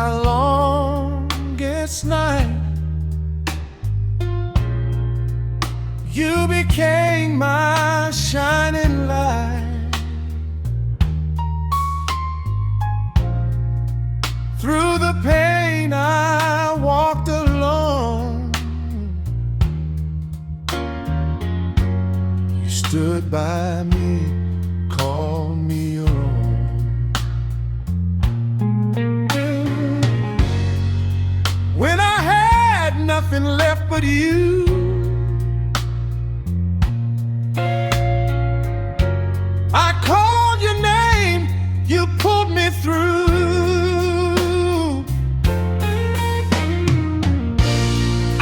my longest night. You became my shining light. Through the pain I walked alone. You stood by me, called me your own. When I had nothing left but you, I called your name, you pulled me through.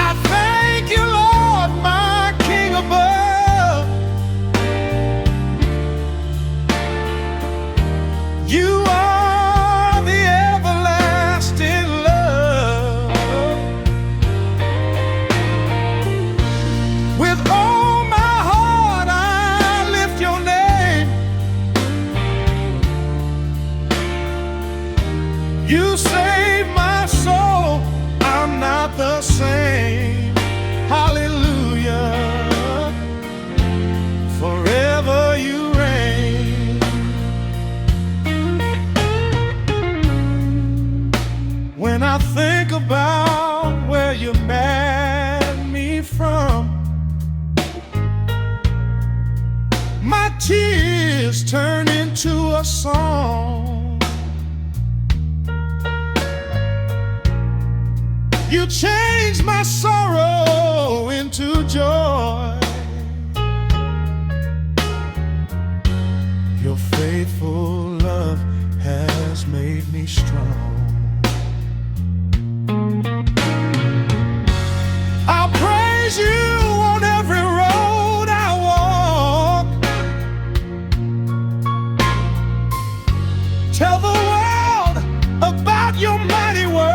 I thank you, Lord, my King above. You are the everlasting love. With all my heart I lift your name. You saved my soul, I'm not the same. Hallelujah, forever you reign. When I think about where you met me from, my tears turn into a song. You changed my sorrow into joy. Your faithful love has made me strong. I'll praise you on every road I walk. Tell the world about your mighty works.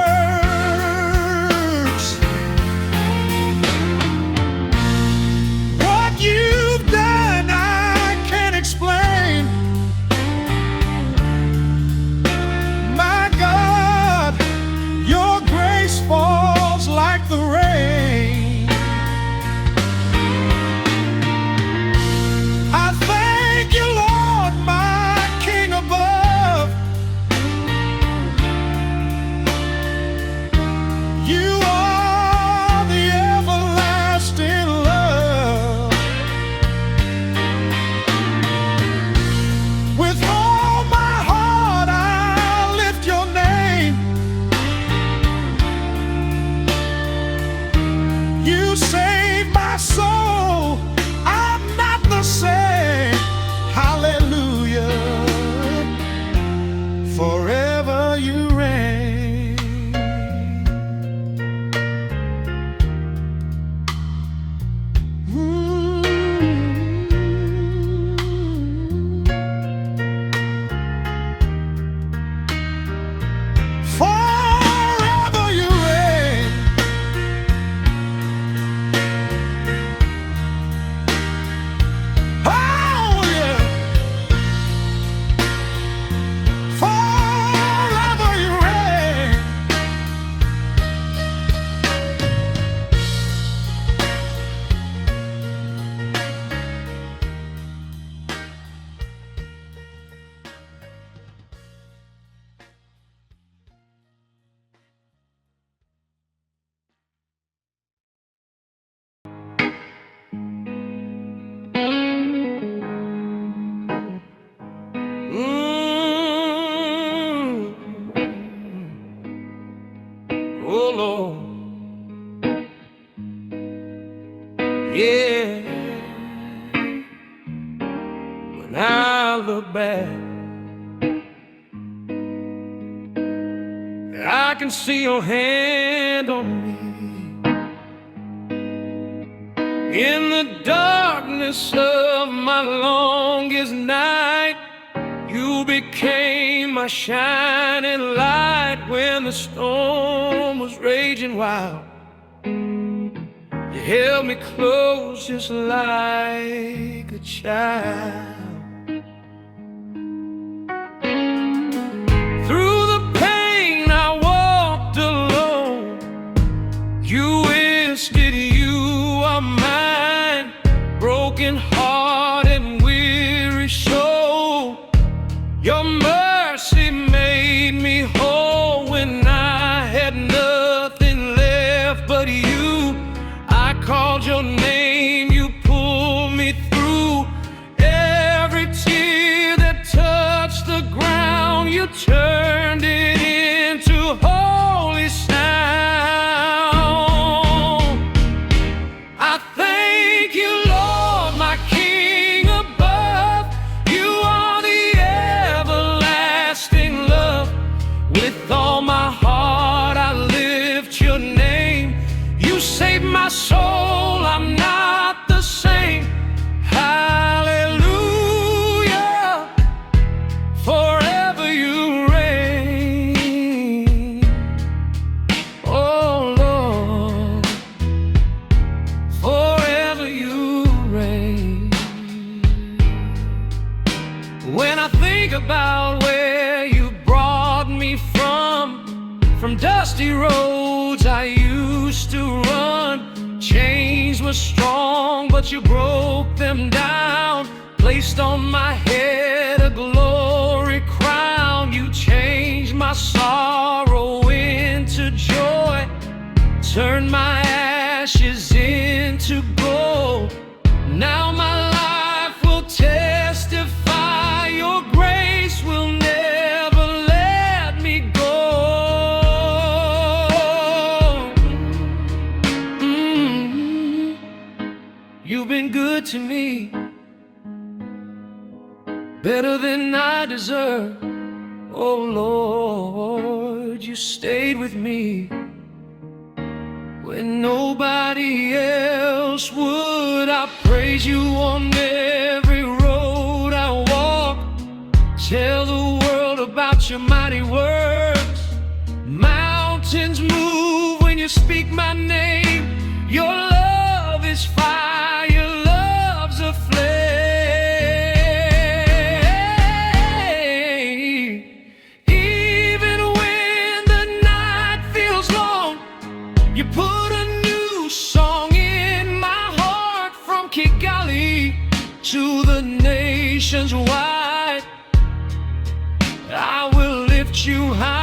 What you've done I can't explain. My God, your grace falls like the rain. I thank you, Lord, my King above. You are the everlasting love. With all my heart I lift your name. You saved my soul, I'm not the same. Hallelujah, forever you reign. Forever you reign. Oh yeah, forever you reign. Oh Lord, yeah. When I look back, I can see your hand on me. In the darkness of my longest night, you became my shining light. When the storm was raging wild, you held me close just like a child. Through the pain I walked broken heart and weary soul. Your mercy made me whole when I had nothing left but you. I called your name, you pulled me through. Every tear that touched the ground, you turned it into holy sound. I thank you, Lord, my King above. You are the everlasting love. With all my heart I lift your name. You saved my soul, I'm not the same. Hallelujah, forever you reign. Oh Lord, forever you reign. When I think about where you brought me from dusty roads I used to run. Chains were strong, but you broke them down. Placed on my head a glory crown. You changed my sorrow into joy, turned my ashes into gold. Now my life will testify, your grace will never let me go. You've been good to me, better than I deserve. Oh Lord, you stayed with me when nobody else would. I praise you on every road I walk. Tell the world about your mighty works. Mountains move when you speak my name. Your love is fire, your love's a flame. Even when the night feels long, you put a new song in my heart. From Kigali to the nations wide, I will lift you high.